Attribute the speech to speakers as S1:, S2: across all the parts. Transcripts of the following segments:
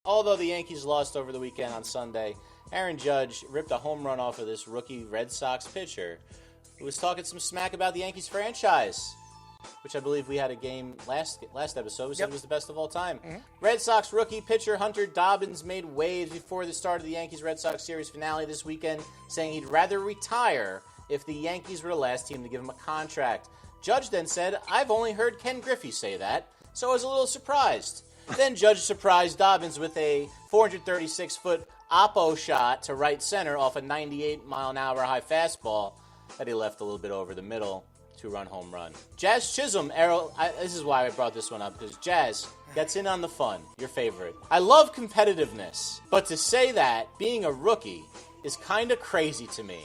S1: Although the Yankees lost over the weekend on Sunday, Aaron Judge ripped a home run off of this rookie Red Sox pitcher who was talking some smack about the Yankees franchise, which I believe we had a game last episode. We said it was the best of all time. Mm-hmm. Red Sox rookie pitcher Hunter Dobbins made waves before the start of the Yankees-Red Sox series finale this weekend, saying he'd rather retire if the Yankees were the last team to give him a contract. Judge then said, "I've only heard Ken Griffey say that, so I was a little surprised." Then Judge surprised Dobbins with a 436-foot oppo shot to right center off a 98-mile-an-hour high fastball that he left a little bit over the middle. Two-run home run. Jazz Chisholm, Errol, this is why I brought this one up, because Jazz gets in on the fun, your favorite. I love competitiveness, but to say that being a rookie is kind of crazy to me.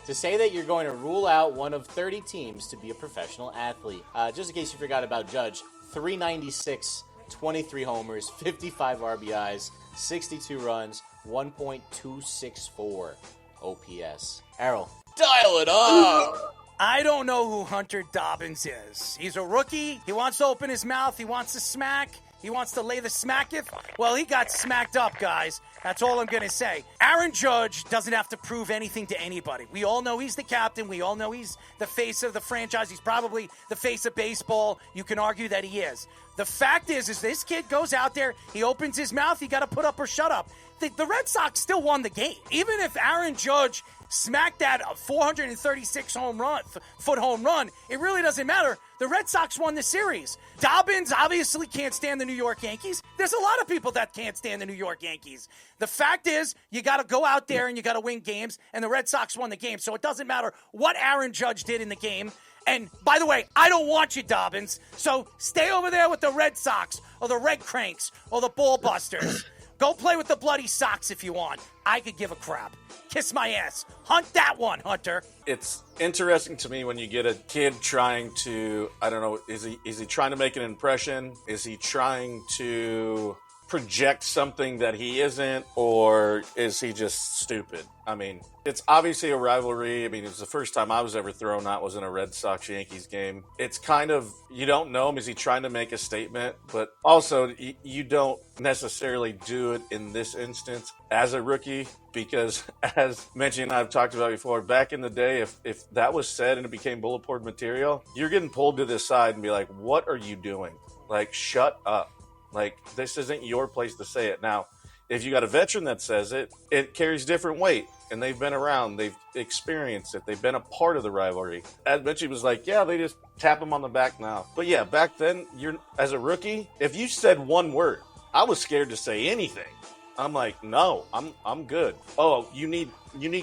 S1: To say that you're going to rule out one of 30 teams to be a professional athlete. Just in case you forgot about Judge, 396, 23 homers, 55 RBIs, 62 runs, 1.264 OPS. Errol, dial it up!
S2: I don't know who Hunter Dobbins is. He's a rookie. He wants to open his mouth. He wants to smack. He wants to lay the smacketh. Well, he got smacked up, guys. That's all I'm going to say. Aaron Judge doesn't have to prove anything to anybody. We all know he's the captain. We all know he's the face of the franchise. He's probably the face of baseball. You can argue that he is. The fact is this kid goes out there, he opens his mouth, he got to put up or shut up. The Red Sox still won the game. Even if Aaron Judge smacked that 436-foot home run, it really doesn't matter. The Red Sox won the series. Dobbins obviously can't stand the New York Yankees. There's a lot of people that can't stand the New York Yankees. The fact is, you got to go out there and you got to win games, and the Red Sox won the game. So it doesn't matter what Aaron Judge did in the game. And, by the way, I don't want you, Dobbins. So stay over there with the Red Sox or the Red Cranks or the Ball Busters. Go play with the Bloody Sox if you want. I could give a crap. Kiss my ass. Hunt that one, Hunter.
S3: It's interesting to me when you get a kid trying to, I don't know, is he trying to make an impression? Is he trying to project something that he isn't? Or is he just stupid? I mean, it's obviously a rivalry. I mean, it was the first time I was ever thrown out was in a Red Sox-Yankees game. It's kind of, you don't know him. Is he trying to make a statement? But also, you don't necessarily do it in this instance as a rookie because, as mentioned and I've talked about before, back in the day, if that was said and it became bulletin board material, you're getting pulled to the side and be like, what are you doing? Like, shut up. Like, this isn't your place to say it. Now, if you got a veteran that says it, it carries different weight. And they've been around. They've experienced it. They've been a part of the rivalry. As Mitchie was like, yeah, they just tap him on the back now. But yeah, back then, as a rookie, if you said one word, I was scared to say anything. I'm like, no, I'm good. Oh, you need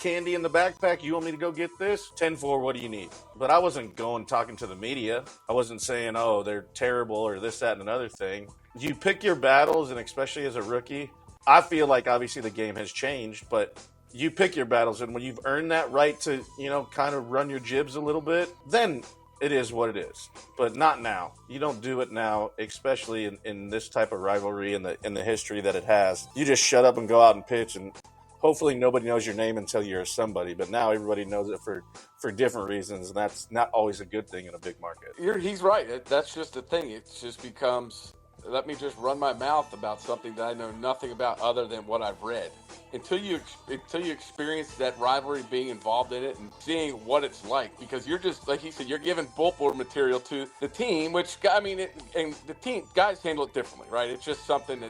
S3: candy in the backpack? You want me to go get this? 10-4, what do you need? But I wasn't talking to the media. I wasn't saying, oh, they're terrible or this, that, and another thing. You pick your battles, and especially as a rookie, I feel like obviously the game has changed, but you pick your battles, and when you've earned that right to, kind of run your jibs a little bit, then it is what it is. But not now. You don't do it now, especially in this type of rivalry in the history that it has. You just shut up and go out and pitch, and hopefully nobody knows your name until you're somebody. But now everybody knows it for different reasons, and that's not always a good thing in a big market.
S4: He's right. That's just the thing. It just becomes, let me just run my mouth about something that I know nothing about other than what I've read. Until you experience that rivalry, being involved in it and seeing what it's like, because you're just, like he said, you're giving bullboard material to the team, which, I mean, and the team, guys handle it differently, right? It's just something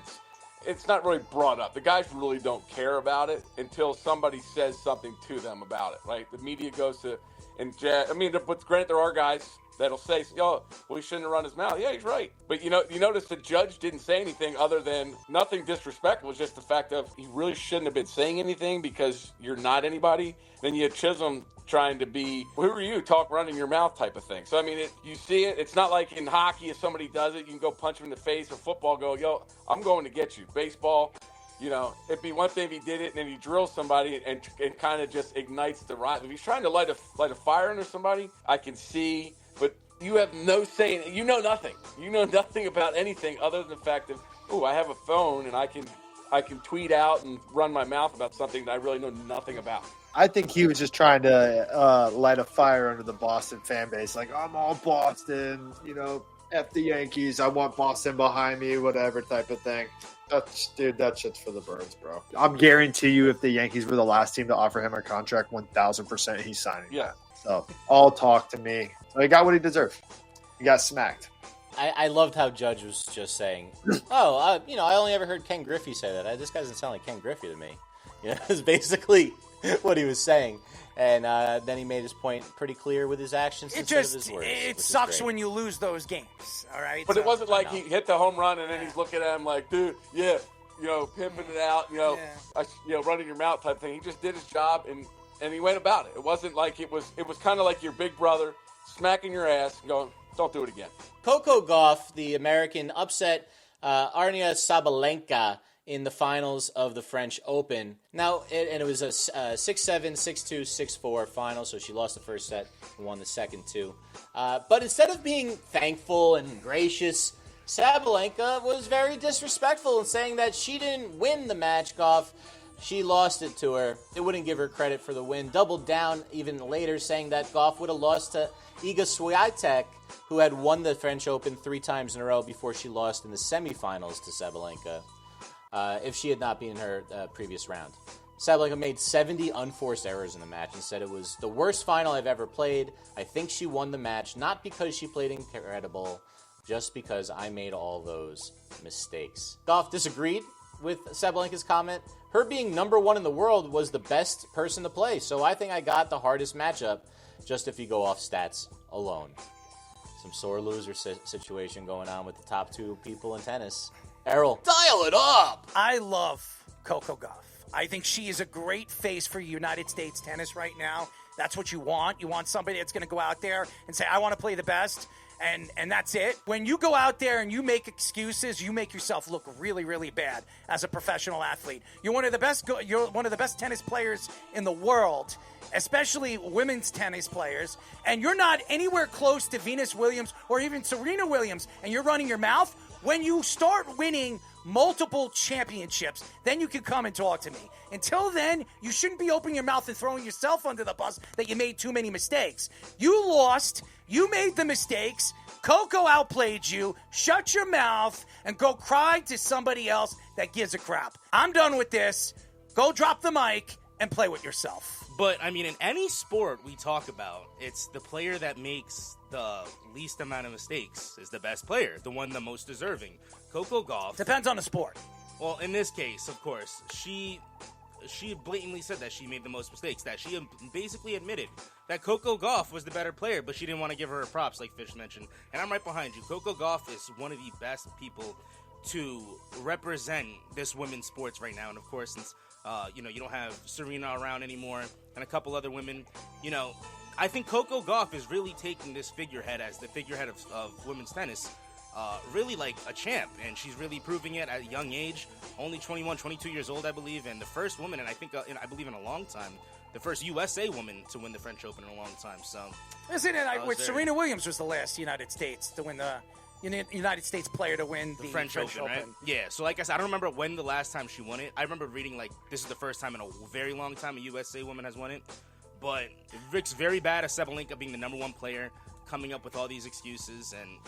S4: it's not really brought up. The guys really don't care about it until somebody says something to them about it, right? The media goes to, but granted, there are guys that'll say, well, he shouldn't have run his mouth. Yeah, he's right. But, you notice the Judge didn't say anything other than nothing disrespectful. It's just the fact of he really shouldn't have been saying anything because you're not anybody. Then you had Chisholm trying to be, who are you, talk running your mouth type of thing. So, I mean, you see it. It's not like in hockey, if somebody does it, you can go punch him in the face. Or football, go, yo, I'm going to get you. Baseball, it'd be one thing if he did it and then he drills somebody and kind of just ignites the riot. If he's trying to light a fire under somebody, I can see. But you have no say in it. You know nothing. You know nothing about anything other than the fact that, I have a phone and I can tweet out and run my mouth about something that I really know nothing about.
S5: I think he was just trying to light a fire under the Boston fan base. Like, I'm all Boston, F the Yankees. I want Boston behind me, whatever type of thing. That shit's for the birds, bro. I'm guarantee you, if the Yankees were the last team to offer him a contract, 1,000% he's signing.
S4: Yeah.
S5: So all talk to me. So he got what he deserved. He got smacked.
S1: I loved how Judge was just saying, I only ever heard Ken Griffey say that. This guy doesn't sound like Ken Griffey to me. It's basically what he was saying. And then he made his point pretty clear with his actions instead of his words.
S2: It sucks when you lose those games, all right?
S4: But it wasn't like he hit the home run and then he's looking at him like, dude, yeah, pimping it out, running your mouth type thing. He just did his job and he went about it. It wasn't like it was kind of like your big brother smacking your ass and going, don't do it again.
S1: Coco Gauff, the American, upset Aryna Sabalenka in the finals of the French Open. Now, it was a 6-7, 6-2, 6-4 final, so she lost the first set and won the second two. But instead of being thankful and gracious, Sabalenka was very disrespectful in saying that she didn't win the match, Gauff. She lost it to her. It wouldn't give her credit for the win. Doubled down even later, saying that Gauff would have lost to Iga Swiatek, who had won the French Open 3 times in a row before she lost in the semifinals to Sabalenka, if she had not been in her previous round. Sabalenka made 70 unforced errors in the match and said it was the worst final I've ever played. I think she won the match, not because she played incredible, just because I made all those mistakes. Gauff disagreed with Sabalenka's comment. Her being number 1 in the world was the best person to play, so I think I got the hardest matchup, just if you go off stats alone. Some sore loser situation going on with the top 2 people in tennis. Errol, dial it up!
S2: I love Coco Gauff. I think she is a great face for United States tennis right now. That's what you want. You want somebody that's going to go out there and say, I want to play the best, and that's it. When you go out there and you make excuses, you make yourself look really, really bad as a professional athlete. You're one of the best tennis players in the world, especially women's tennis players, and you're not anywhere close to Venus Williams or even Serena Williams, and you're running your mouth. When you start winning multiple championships, then you can come and talk to me. Until then, you shouldn't be opening your mouth and throwing yourself under the bus that you made too many mistakes. You lost. You made the mistakes. Coco outplayed you. Shut your mouth and go cry to somebody else that gives a crap. I'm done with this. Go drop the mic and play with yourself.
S6: But, I mean, in any sport we talk about, it's the player that makes the least amount of mistakes is the best player, the one the most deserving. Coco Gauff.
S2: Depends on the sport.
S6: Well, in this case, of course, she blatantly said that she made the most mistakes, that she basically admitted that Coco Gauff was the better player, but she didn't want to give her props, like Fish mentioned. And I'm right behind you. Coco Gauff is one of the best people to represent this women's sports right now. And, of course, since you don't have Serena around anymore and a couple other women, I think Coco Gauff is really taking this figurehead as the figurehead of women's tennis, really like a champ, and she's really proving it at a young age, only 21, 22 years old, I believe, and the first woman, and I believe in a long time, the first USA woman to win the French Open in a long time. So,
S2: isn't it? Serena Williams was the last United States to win the United States player to win the French Open, right?
S6: Yeah, so like I said, I don't remember when the last time she won it. I remember reading, this is the first time in a very long time a USA woman has won it. But Rick's very bad at Sabalenka being the number 1 player, coming up with all these excuses, and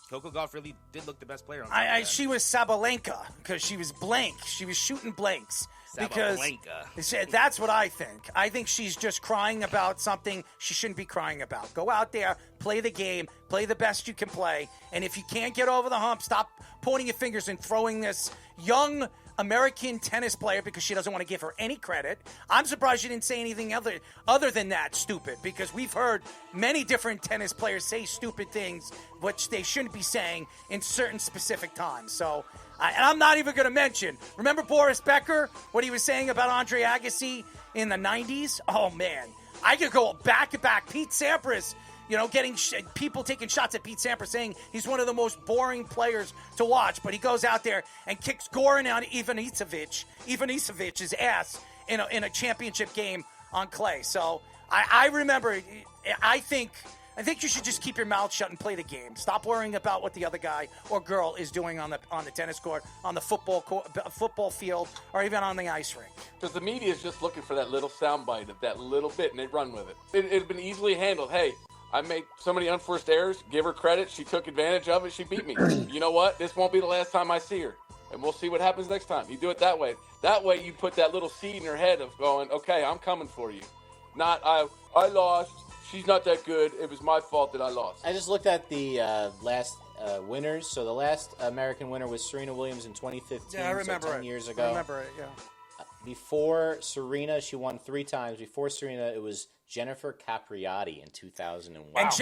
S6: Coco Gauff really did look the best player on
S2: she was Sabalenka because she was blank. She was shooting blanks.
S6: Sabalenka.
S2: That's what I think. I think she's just crying about something she shouldn't be crying about. Go out there, play the game, play the best you can play, and if you can't get over the hump, stop pointing your fingers and throwing this young American tennis player because she doesn't want to give her any credit. I'm surprised she didn't say anything other than that stupid, because we've heard many different tennis players say stupid things which they shouldn't be saying in certain specific times. So, and I'm not even going to mention, remember Boris Becker, what he was saying about Andre Agassi in the 90s? Oh, man. I could go back to back. Pete Sampras, getting people taking shots at Pete Sampras, saying he's one of the most boring players to watch, but he goes out there and kicks Goran out Ivan Isevic's ass in a championship game on clay. So I remember. I think you should just keep your mouth shut and play the game. Stop worrying about what the other guy or girl is doing on the tennis court, on the football field, or even on the ice rink.
S4: Because the media is just looking for that little soundbite of that little bit, and they run with it. It'd been easily handled. Hey, I made so many unforced errors. Give her credit. She took advantage of it. She beat me. You know what? This won't be the last time I see her. and we'll see what happens next time. You do it that way. That way you put that little seed in her head of going, okay, I'm coming for you. Not, I lost. She's not that good. It was my fault that I lost.
S1: I just looked at the last winners. So the last American winner was Serena Williams in 2015.
S2: Yeah, I remember
S1: so 10
S2: it.
S1: years ago.
S2: I remember it, yeah.
S1: Before Serena, she won 3 times. Before Serena, it was Jennifer Capriati in 2001.
S2: And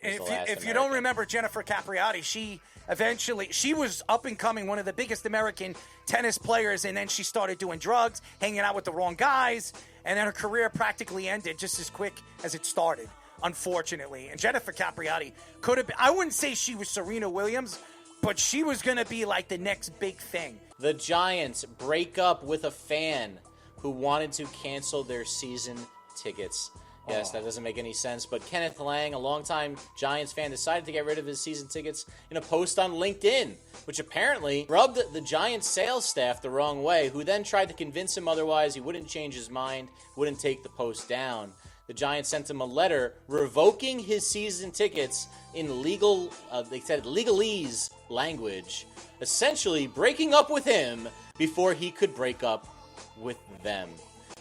S2: if you don't
S1: American.
S2: remember Jennifer Capriati, she was up and coming, one of the biggest American tennis players, and then she started doing drugs, hanging out with the wrong guys, and then her career practically ended just as quick as it started, unfortunately. And Jennifer Capriati could have been, I wouldn't say she was Serena Williams, but she was going to be like the next big thing.
S1: The Giants break up with a fan who wanted to cancel their season tickets. Yes, that doesn't make any sense. But Kenneth Lang, a longtime Giants fan, decided to get rid of his season tickets in a post on LinkedIn, which apparently rubbed the Giants sales staff the wrong way, who then tried to convince him otherwise. He wouldn't change his mind, wouldn't take the post down. The Giants sent him a letter revoking his season tickets in legal, they said legalese language, essentially breaking up with him before he could break up with them.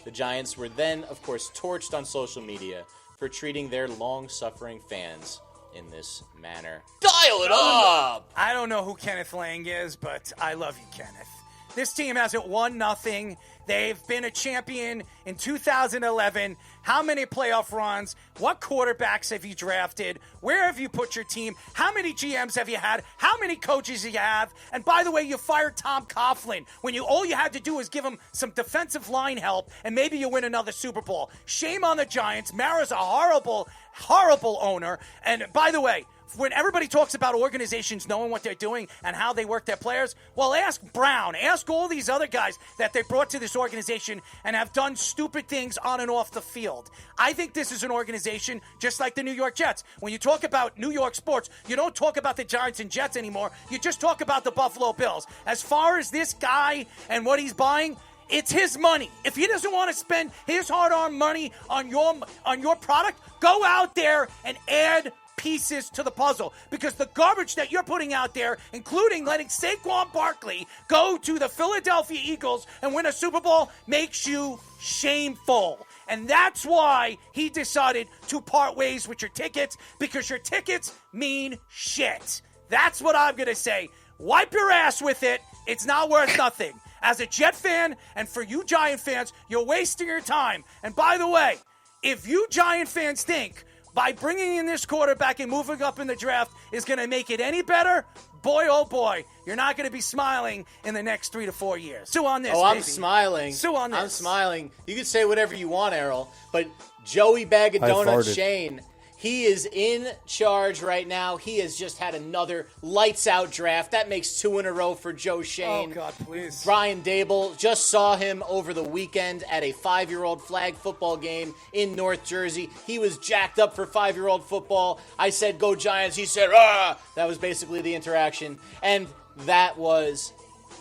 S1: The Giants were then, of course, torched on social media for treating their long-suffering fans in this manner. Dial it up!
S2: I don't know who Kenneth Lang is, but I love you, Kenneth. This team hasn't won nothing. They've been a champion in 2011. How many playoff runs? What quarterbacks have you drafted? Where have you put your team? How many GMs have you had? How many coaches do you have? And by the way, you fired Tom Coughlin when all you had to do was give him some defensive line help, and maybe you win another Super Bowl. Shame on the Giants. Mara's a horrible, horrible owner. And by the way, when everybody talks about organizations knowing what they're doing and how they work their players, well, ask Brown. Ask all these other guys that they brought to this organization and have done stupid things on and off the field. I think this is an organization just like the New York Jets. When you talk about New York sports, you don't talk about the Giants and Jets anymore. You just talk about the Buffalo Bills. As far as this guy and what he's buying, it's his money. If he doesn't want to spend his hard-earned money on your product, go out there and add pieces to the puzzle, because the garbage that you're putting out there, including letting Saquon Barkley go to the Philadelphia Eagles and win a Super Bowl, makes you shameful. And that's why he decided to part ways with your tickets, because your tickets mean shit. That's what I'm going to say. Wipe your ass with it. It's not worth nothing. As a Jet fan, and for you Giant fans, you're wasting your time. And by the way, if you Giant fans think by bringing in this quarterback and moving up in the draft is going to make it any better, boy, oh boy, you're not going to be smiling in the next 3 to 4 years. Sue on this,
S1: Oh, I'm
S2: baby.
S1: smiling.
S2: Sue on this.
S1: I'm smiling. You can say whatever you want, Errol, but Joey Bag of
S7: I
S1: Donuts
S7: farted.
S1: Shane, he is in charge right now. He has just had another lights-out draft. That makes 2 in a row for Joe Shane.
S2: Oh, God, please.
S1: Brian Dable, just saw him over the weekend at a 5-year-old flag football game in North Jersey. He was jacked up for 5-year-old football. I said, go Giants. He said, ah! That was basically the interaction. And that was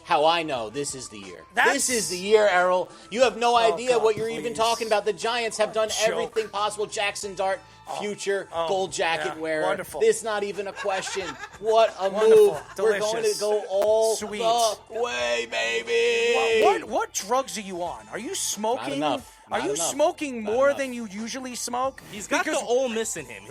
S1: how I know this is the year. This is the year, Errol. You have no idea
S2: God,
S1: what you're even
S2: please.
S1: talking about. The Giants have done
S2: Joke.
S1: everything possible. Jackson Dart, future gold jacket
S2: yeah,
S1: wearer.
S2: wonderful.
S1: This not even a question. What a
S2: Wonderful.
S1: move. We're going
S2: Delicious.
S1: to go all
S2: Sweet.
S1: the way, baby.
S2: What drugs are you on? Are you smoking?
S1: Not enough.
S2: Are
S1: Not
S2: you
S1: enough.
S2: smoking
S1: Not
S2: more
S1: enough.
S2: than you usually smoke?
S6: He's got
S2: Because-
S6: the Ole Miss in him.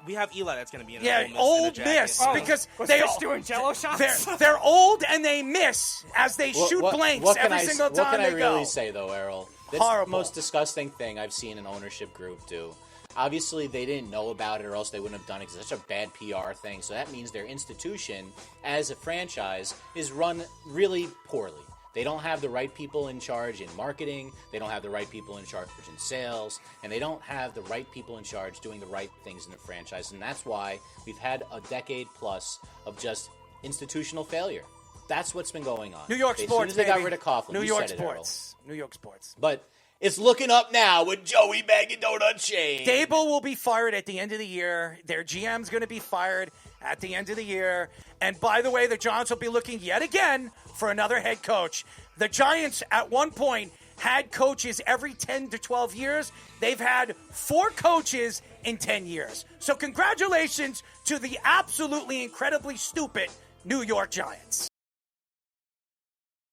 S6: We have Eli that's going to be in
S2: Yeah,
S6: Ole Miss.
S2: Ole
S6: in a jacket.
S2: Miss, because
S8: Was
S2: they
S8: Fish doing Jello shots?
S2: they're old and they miss as they shoot blanks
S1: what can
S2: every
S1: I,
S2: single
S1: what
S2: time
S1: can I
S2: they
S1: really
S2: go.
S1: say, though, Errol? That's
S2: Horrible.
S1: the most disgusting thing I've seen an ownership group do. Obviously, they didn't know about it, or else they wouldn't have done it, because it's such a bad PR thing. So that means their institution, as a franchise, is run really poorly. They don't have the right people in charge in marketing, they don't have the right people in charge in sales, and they don't have the right people in charge doing the right things in the franchise. And that's why we've had a decade plus of just institutional failure. That's what's been going on.
S2: New York
S1: As
S2: sports,
S1: soon as they got
S2: baby.
S1: rid of Coughlin,
S2: New
S1: you
S2: York
S1: said it, Errol.
S2: sports. New York sports.
S1: But it's looking up now with Joey Bag of Donut Shane.
S2: Dable will be fired at the end of the year. Their GM's going to be fired at the end of the year. And by the way, the Giants will be looking yet again for another head coach. The Giants, at one point, had coaches every 10 to 12 years. They've had 4 coaches in 10 years. So congratulations to the absolutely incredibly stupid New York Giants.